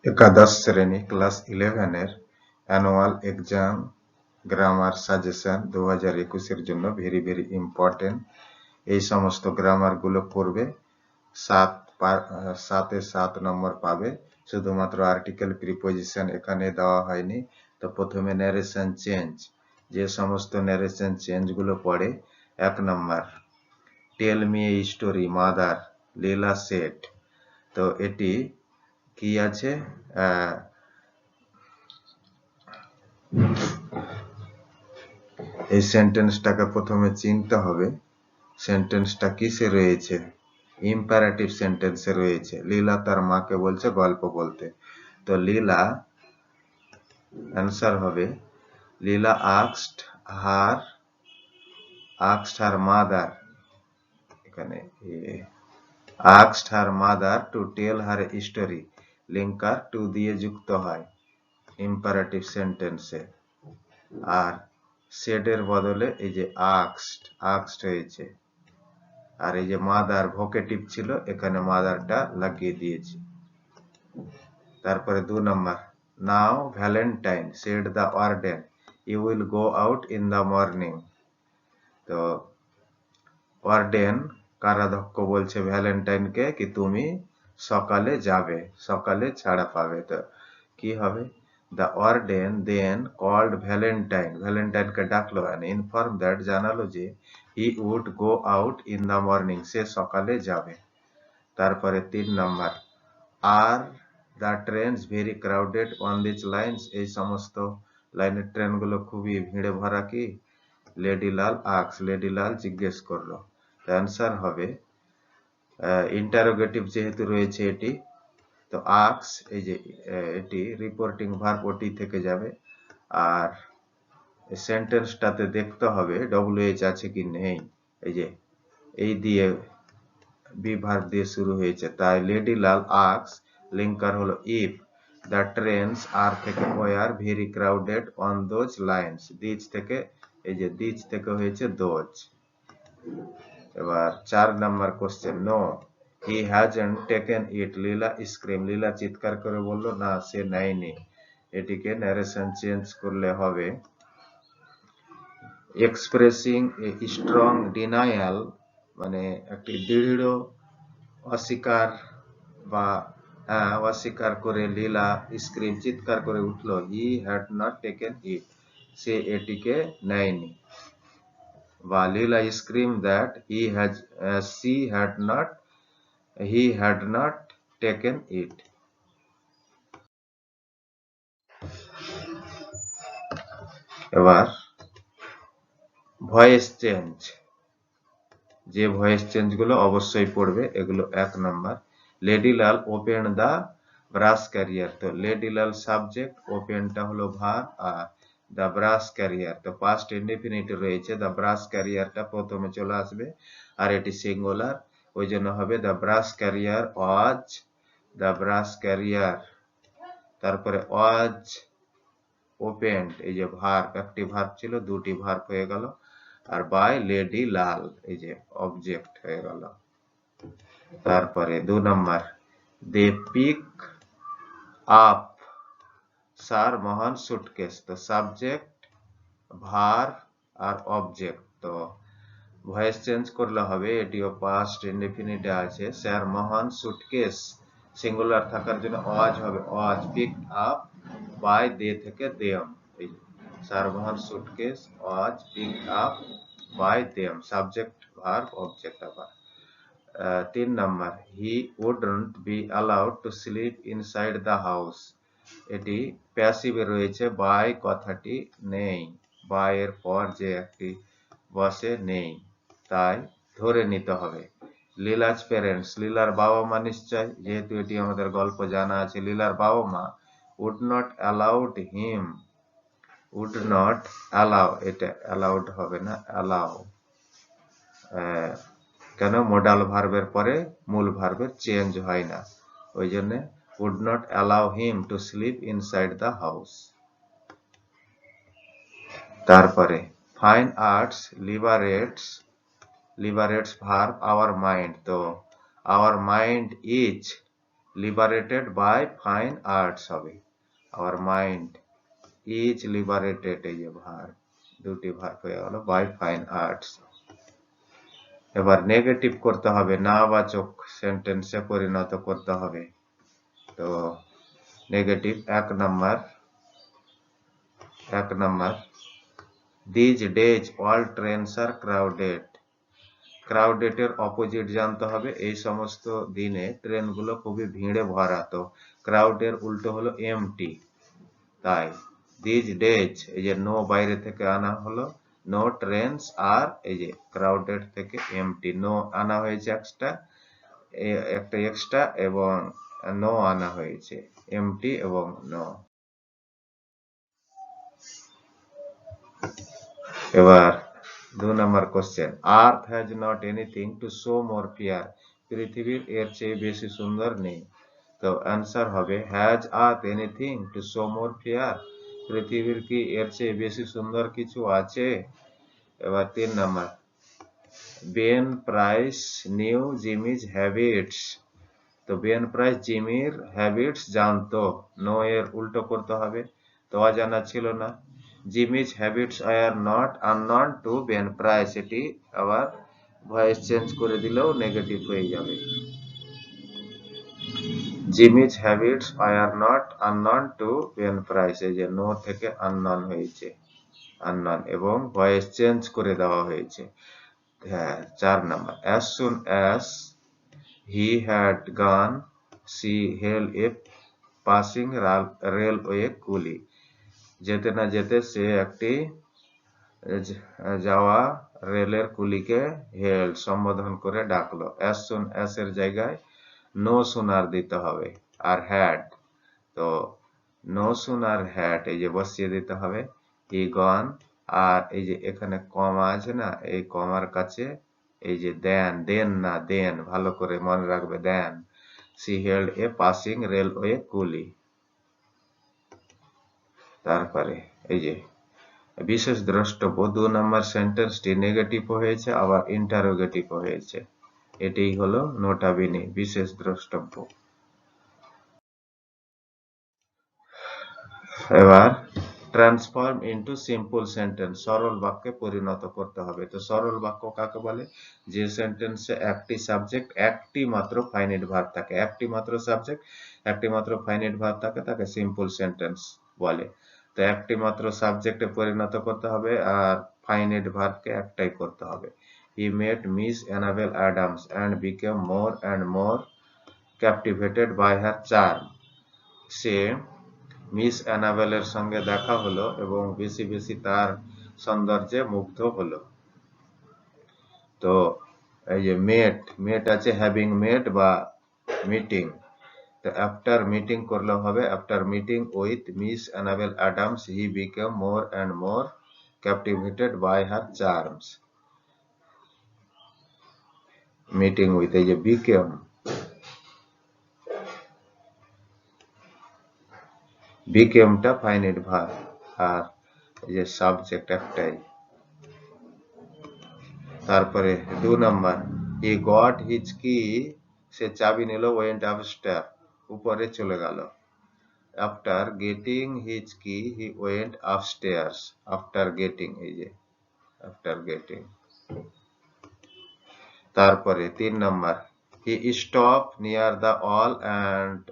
একাদশ শ্রেণী ক্লাস 11-এর অ্যানুয়াল এক্সাম গ্রামার সাজেশন 2021-এর জন্য ভেরি ইম্পর্টেন্ট। এই সমস্ত গ্রামারগুলো পড়বে। 7 নম্বর পাবে। শুধুমাত্র আর্টিকেল প্রিপোজিশন এখানে দেওয়া হয়নি। তো প্রথমে ন্যারেশন চেঞ্জ, যে সমস্ত ন্যারেশন চেঞ্জগুলো পড়ে। 1 নম্বর, tell me a story mother Leela said. তো এটি কি আছে, এই সেন্টেন্সটাকে প্রথমে চিনতে হবে। সেন্টেন্সটা কিসে রয়েছে? ইম্পারেটিভ সেন্টেন্সে রয়েছে। লীলা তার মাকে বলছে গল্প বলতে। তো লীলা, অ্যান্সার হবে লীলা আস্কড হার মাদার, এখানে asked her mother to tell her a story, linker to দিয়ে যুক্ত হয় ইম্পারেটিভ সেন্টেন্সে। আর সেড এর বদলে এই যে আস্কড হয়েছে। আর এই যে মাদার ভোকেটিভ ছিল, এখানে মাদারটা লাগিয়ে দিয়েছি। তারপরে 2 নম্বর, now Valentine said the warden you will go out in the morning. তো ওয়ার্ডেন কারাধ্যক্ষ বলছে ভ্যালেন্টাইনকে কি তুমি সকালে যাবে, সকালে ছাড়া পাবে। তো কি হবে? দ্য ওয়ার্ডেন দেন কল্ড ভ্যালেন্টাইনকে ডাকলো and ইনফর্ম দ্যাট, জানালো যে he would go out in the morning, সে সকালে যাবে। তারপরে 3 নম্বর, are the trains very crowded on this lines, এই সমস্ত লাইনের ট্রেনগুলো খুবই ভিড়ে ভরা কি? লেডিলাল জিজ্ঞেস করলো। অ্যান্সার হবে ইন্টারোগেটিভ যেহেতু রয়েছে এটি, তো আক্স, এই যে এটি রিপোর্টিং ভার্ব ওটি থেকে যাবে। আর সেন্টেন্সটাতে দেখতে হবে ডব্লিউএইচ আছে কি নেই। এই যে এই দিয়ে বি ভার্ব দিয়ে শুরু হয়েছে, তাই লেডিলাল আক্স, লিঙ্কার হলো ইফ দ্য ট্রেনস আর থেকে were very crowded on those lines, these থেকে, এই যে দিজ থেকে হয়েছে দোজ। এবার 4 number question, no he hasn't taken it, Leela scream, Leela চিৎকার করে বলল না সে নেয়নি। এটিকে ন্যারেশন চেঞ্জ করলে হবে এক্সপ্রেসিং এ স্ট্রং ডিনায়াল, মানে একটি দৃঢ় অস্বীকার বা অস্বীকার করে লীলা স্ক্রিম চিৎকার করে উঠলো he had not taken it, সে এটিকে নেয়নি। বা Leela scream that he had not taken it. এবার ভয়েস চেঞ্জ, যে ভয়েস চেঞ্জ গুলো অবশ্যই পড়বে এগুলো। 1 number, Ladilal open the brush carrier. তো লেডিলাল সাবজেক্ট, ওপেনটা হলো ভার্ব, আর দা ব্রাশ ক্যারিয়ার তো পাস্ট ইনডেফিনিট রয়েছে। দা ব্রাশ ক্যারিয়ারটা প্রথমে চলে আসবে, আর এটি সিঙ্গুলার, ওই জন্য হবে দা ব্রাশ ক্যারিয়ার ওয়াজ, দা ব্রাশ ক্যারিয়ার। তারপরে ওয়াজ ওপেন্ড, এই যে ভার্ব, একটি ভার্ব ছিল দুটি ভার্ব হয়ে গেল। আর বাই লেডি লাল, এই যে অবজেক্ট হয়ে গেল। তারপরে 2 নম্বর, দে pick up sir Mohan suitcase. তো সাবজেক্ট, ভার্ব আর অবজেক্ট। তো ভয়েস চেঞ্জ করলে হবে, এটিও পাস্ট ইনডেফিনিটে আছে। স্যার মোহন সুটকেস সিঙ্গুলার থাকার জন্য ওয়াজ হবে was pick up by they থেকে দেম, এই sir Mohan suitcase was pick up by them, subject verb object. আবার 3 number, he wouldn't be allowed to sleep inside the house. এটি প্যাসিভে রয়েছে, বাই কথাটি নেই, বাই এর পর যে একটি বসে নেই, তাই ধরে নিতে হবে। লীলাজ প্যারেন্টস, লীলার বাবা মা নিশ্চয়, যেহেতু এটি আমাদের গল্প জানা আছে। লীলার বাবা মা would not allowed him, would not allow, এটা অ্যালাউড হবে না, অ্যালাউ। কেন? মডাল ভার্বের পরে মূল ভার্বের চেঞ্জ হয় না, ওই জন্য would not allow him to sleep inside the house. তারপরে fine arts liberates verb our mind. তো our mind is liberated by fine arts হবে। আওয়ার মাইন্ড ইজ লিবারেটেড, এই যে ভার্ব, দুটি ভার্ব হয়ে গেল, বাই ফাইন আর্টস। এবার negative করতে হবে, নাবাচক সেন্টেন্সে পরিণত করতে হবে। তো নেগেটিভ এক number these days all trains are crowded. Crowded এর অপোজিট জানতে হবে, এই সমস্ত দিনে ট্রেনগুলো খুবই ভিড়ে ভরা। তো ক্রাউডের উল্টো হলো এমটি। তাই দিজ ডেজ, এই যে নো বাইরে থেকে আনা হলো, নো ট্রেনস, আর এই যে ক্রাউডেড থেকে এমটি, নো আনা হয়েছে একটা এক্সট্রা এবং নো আনা হয়েছে, এমটি এবং নো। এবার 2 number question, earth has not anything to show more fair. পৃথিবীর এর চেয়ে বেশি সুন্দর নেই। তো অ্যান্সার হবে has earth anything to show more fair. পৃথিবীর কি এর চেয়ে বেশি সুন্দর কিছু আছে? এবার 3 number, Ben Price knew Jimmy's habits. তো বেন প্রাইস জিমির হ্যাবিটস জানতো, নো এর উল্টো করতে হবে, তো অজানা ছিল না। Jimmy's habits are not unknown to Ben Price, এটি আবার ভয়েস চেঞ্জ করে দিলেও নেগেটিভ হয়ে যাবে। Jimmy's habits are not unknown to Ben Price, এই যে নো থেকে আননোন হয়েছে, আননোন, এবং ভয়েস চেঞ্জ করে দেওয়া হয়েছে। হ্যাঁ, 4 number, as soon as he had gone she hailed a passing railway coolie। যেতে না যেতে সে একটি যাওয়া রেলের কুলিকে সম্বোধন করে ডাকলো। as soon as এর জায়গায় নো সুনার দিতে হবে, আর হ্যাড, তো নো সুনার হ্যাড এই যে বসিয়ে দিতে হবে, হি গন, আর এই যে এখানে কমা আছে না, এই কমার কাছে এই যে দেন না দেন, ভালো করে মনে রাখবে, then she hailed a passing railway coolie. তারপরে এই যে বিশেষ দ্রষ্টব্য, 2 নম্বর সেন্টেন্সটি নেগেটিভ হয়েছে আবার ইন্টারোগেটিভ হয়েছে, এটাই হলো নোটা বেনে বিশেষ দ্রষ্টব্য। এবার ট্রান্সফর্ম ইনটু সিম্পল সেন্টেন্স, সরল বাক্যে পরিণত করতে হবে। তো সরল বাক্য কাকে বলে? যে সেন্টেন্সে একটি সাবজেক্ট, একটি মাত্র ফাইনাইট ভার্ব থাকে, একটি মাত্র সাবজেক্ট, একটি মাত্র ফাইনাইট ভার্ব থাকে, তাকে সিম্পল সেন্টেন্স বলে। তো একটি মাত্র সাবজেক্টে পরিণত করতে হবে আর ফাইনাইট ভার্বকে একটাই করতে হবে। He met Miss Annabel Adams and became more and more captivated by her charm. সে মিস অ্যানাবেলের সঙ্গে দেখা হলো এবং বেশি বেশি তার সৌন্দর্যে মুগ্ধ হলো। তো এই যে মেট আছে হ্যাভিং মেট বা মিটিং, তো আফটার মিটিং করলে হবে, after meeting with Miss Annabel Adams he became more and more captivated by her charms. Meeting with, এই যে বিকেম, বিকেমটা ফাইনাইট ভার্ব আর এই যে সাবজেক্ট একটাই। তারপরে 2 নাম্বার, হি গট হিজ কি, সে চাবি নিল, ওয়েন্ট আপস্টেয়ার, উপরে চলে গেল। After getting his key he went upstairs, after getting, এই যে আফটার গেটিং। তারপরে 3 number, he stop near the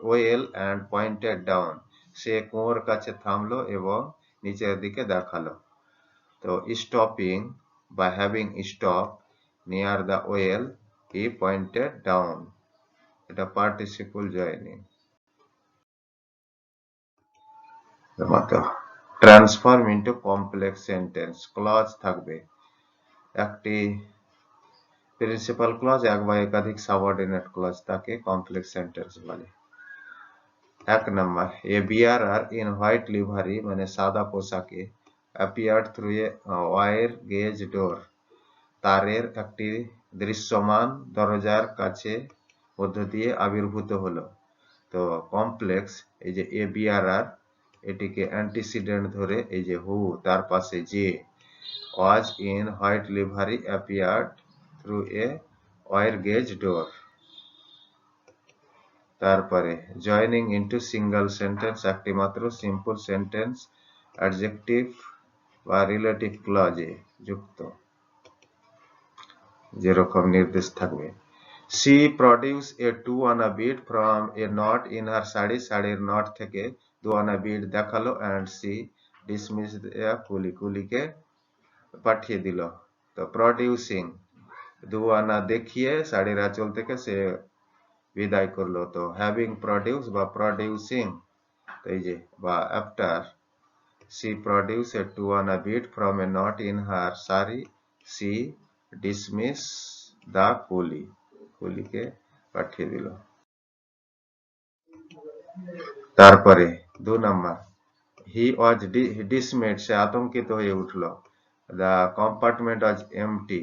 well and pointed down, সে কুয়োর কাছে থামলো এবং নিচের দিকে দেখালো। তো স্টপিং বা having stop near the well, he pointed down, এটা participle joining. Transform into complex sentence, clause থাকবে, একটি প্রিন্সিপাল ক্লজ, এক বা একাধিক সাবঅর্ডিনেট ক্লজ, তাকে কমপ্লেক্স সেন্টেন্স বলে। 1 number, a bearer in white livery, মানে সাদা পোশাকে, appeared through a wire gauze door, তারের একটি দৃশ্যমান দরজার কাছে মধ্য দিয়ে আবির্ভূত হলো। তো কমপ্লেক্স, এই যে এ বিয়ারার, এটিকে অ্যান্টিসিডেন্ট ধরে এই যে হু, তার পাশে যে, was in white livery appeared through a wire gauze door. তারপরে জয়নিং ইনটু সিঙ্গেল সেন্টেন্স, একটি মাত্র সিম্পল সেন্টেন্স অ্যাডজেক্টিভ বা রিলেটিভ ক্লজে যুক্ত, যেরকম নির্দেশ থাকবে। She produced a 2 আনা bead from a knot in her sari, শাড়ির নট থেকে 2 আনা bead দেখালো, and she dismissed a কুলি, কুলিকে পাঠিয়ে দিল। তো প্রডিউসিং 2 আনা দেখিয়ে শাড়ির আঁচল থেকে সে বিদায় করলো। তো হ্যাভিং প্রডিউস বা প্রডিউসিং, এই যে বা আফটার she produced a 2 আনা bead from a knot in her sari, she dismissed the কুলি, কুলিকে পাঠিয়ে দিল। তারপরে 2 নম্বর, হি ওয়াজ ডিসমেড, সে আতঙ্কিত হয়ে উঠল। দ্য কম্পার্টমেন্ট ওয়াজ এমটি,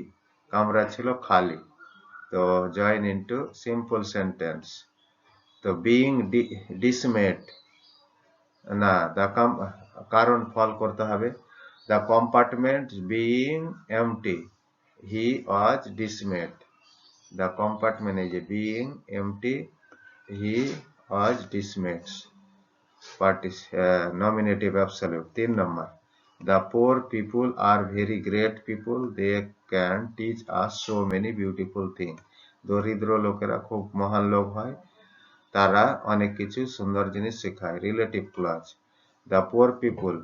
কামরা ছিল খালি। তো জয়েন ইনটু সিম্পল সেন্টেন্স। তো বিইং ডিসমেড, না কারণ ফল করতে হবে। The compartment being empty, he was dismayed. The compartment, এই যে being empty, he was dismayed, nominative absolute। 3 number, the poor people are very great people, they can teach us so many beautiful things। দরিদ্র লোকেরা খুব মহান লোক হয়, তারা অনেক কিছু সুন্দর জিনিস শেখায়। Relative clause, the poor people,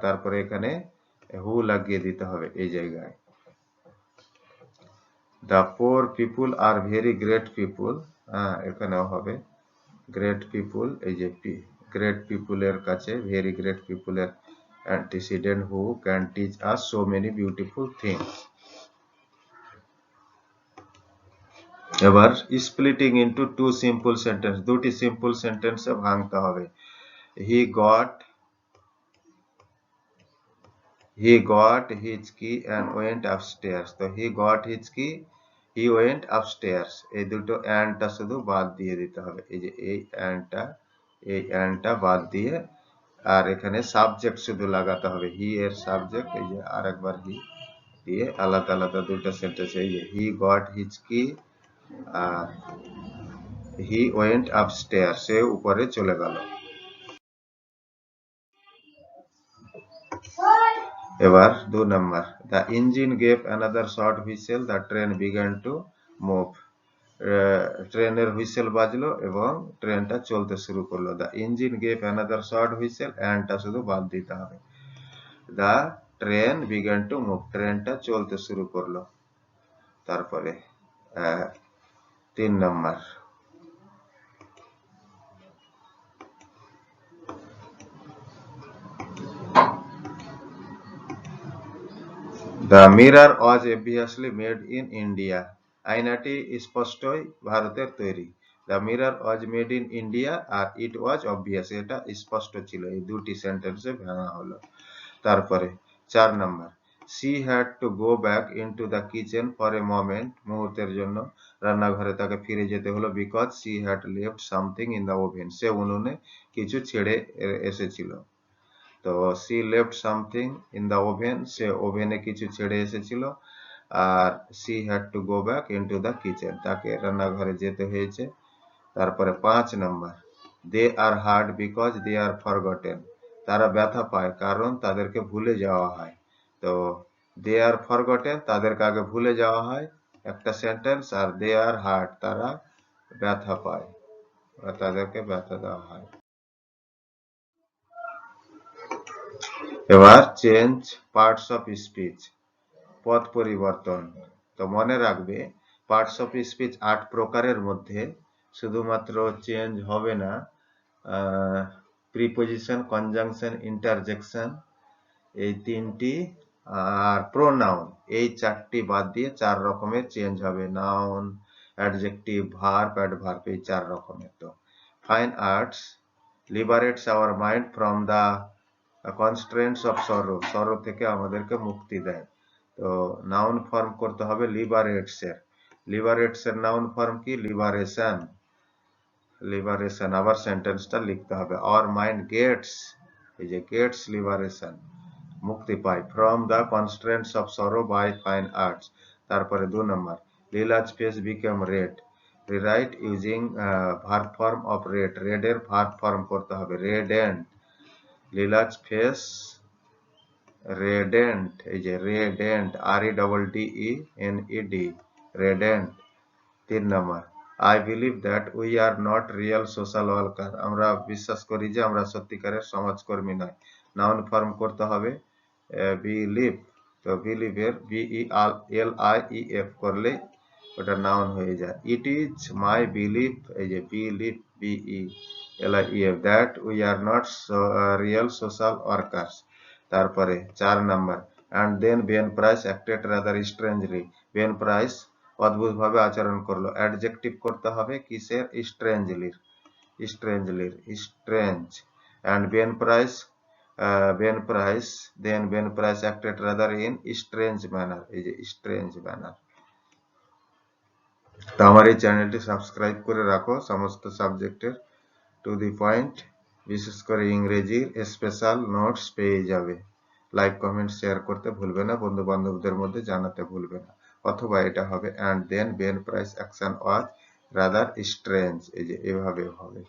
তারপরে এখানে হু লাগিয়ে দিতে হবে এই জায়গায়। the poor people are very great people, এখানেও হবে গ্রেট পিপুল, এই যে গ্রেট পিপুলের কাছে ভেরি গ্রেট পিপুলের antecedent who can teach us so many beautiful things. এবার স্প্লিটিং ইনটু 2 সিম্পল সেন্টেন্স, দুটি সিম্পল সেন্টেন্সে ভাঙতে হবে। He got his key and went upstairs. তো he got his key, he went upstairs, এই দুটো অ্যান্ডটা শুধু বাদ দিয়ে দিতে হবে। এই যে এই অ্যান্ডটা বাদ দিয়ে, আর এখানে সাবজেক্ট শুধু লাগাতে হবে। হি এর সাবজেক্ট, এই যে আরেকবার হি দিয়ে আলাদা আলাদা দুটো সেন্টেন্স। এই যে হি গট হিজ কি আর হি ওয়েন্ট আপস্টেয়ার্স, সে উপরে চলে গেল। এবার 2 number, the engine gave another short whistle, the train began to move. ট্রেনের হুইসেল বাজলো এবং ট্রেনটা চলতে শুরু করলো। The engine gave another short whistle, অ্যান্ডটা শুধু বাদ দিতে হবে। The train began to move, ট্রেনটা চলতে শুরু করলো। তারপরে 3 number, the mirror was obviously made in India, আয়নাটি স্পষ্টই ভারতের তৈরি। The mirror was made in India আর ইট ওয়াজ অবভিয়াস, এটা স্পষ্ট ছিল। এই দুটি সেন্টেন্সে ভাঙা হলো। তারপরে 4 নম্বর, she had to go back into the kitchen for a moment, মুহূর্তের জন্য রান্নাঘরে তাকে ফিরে যেতে হলো। because she had left something in the oven, সে উনুনে কিছু ছেড়ে এসেছিল। তো she left something in the oven, সে ওভেনে কিছু ছেড়ে এসেছিল। আর she had to go back into the kitchen, তাকে রান্নাঘরে যেতে হয়েছে। তারপরে 5 নম্বর, they are hurt because they are forgotten, তারা ব্যথা পায় কারণ তাদেরকে ভুলে যাওয়া হয়। তো they are forgotten, তাদেরকে আগে ভুলে যাওয়া হয় একটা সেন্টেন্স, আর they are hurt, তারা ব্যথা পায় বা তাদেরকে ব্যথা দেওয়া হয়। এবার চেঞ্জ পার্টস অফ স্পিচ, পদ পরিবর্তন। তো মনে রাখবে পার্টস অফ স্পিচ 8 প্রকারের মধ্যে শুধুমাত্র চেঞ্জ হবে না, প্রিপোজিশন, কনজাংশন, ইন্টারজেকশন, এই 3টি, আর প্রোনাউন, এই 4টি বাদ দিয়ে 4 রকমের চেঞ্জ হবে। নাউন, অ্যাডজেক্টিভ, ভার্ব, অ্যাডভার্ব, এই 4 রকমের। তো fine arts liberates our mind from the constraints of sorrow, sorrow থেকে আমাদেরকে মুক্তি দেয়। তো নাউন ফর্ম করতে হবে লিবারেটস এর। লিবারেটস এর নাউন ফর্ম কি, লিবারেশন, লিবারেশন। আবার সেন্টেন্সটা লিখতে হবে, আওয়ার মাইন্ড গেটস, এই যে গেটস লিবারেশন, মুক্তি পায় from the constraints of sorrow by fine arts. তারপরে 2 number, Leela's face became red, rewrite using verb form of red, রেডের ভার্ব ফর্ম করতে হবে, রেডেন্ট। লিলাজ ফেস রেডেন্ট, এই যে reddened, REDDENED, reddened. 3 number, I believe that we are not real social worker, আমরা বিশ্বাস করি যে আমরা সত্যিকারের সমাজকর্মী নয়। নাউন ফর্ম করতে হবে বিলিভ, তো বিলিভের BELIEF করলে ওটা নাউন হয়ে যায়। ইট ইজ মাই বিলিভ, এই যে believe BELIEF, that we are not real social workers. তারপরে 4 number, and then Ben price acted rather strangely, Ben price অদ্ভুতভাবে আচরণ করলো। অ্যাডজেক্টিভ করতে হবে কিসের? স্ট্রেঞ্জলির, strange. And Ben price acted rather in strange manner, এই যে স্ট্রেঞ্জ ম্যানার। তো আমার এই চ্যানেলটি সাবস্ক্রাইব করে রাখো, সমস্ত সাবজেক্টের টু দি পয়েন্ট, বিশেষ করে ইংরেজির স্পেশাল নোটস পেয়ে যাবে। লাইক কমেন্ট শেয়ার করতে ভুলবে না, বন্ধু বান্ধবদের মধ্যে জানাতে ভুলবে না। অথবা এটা হবে and then Ben Price action was rather strange, এই যে এভাবে হবে।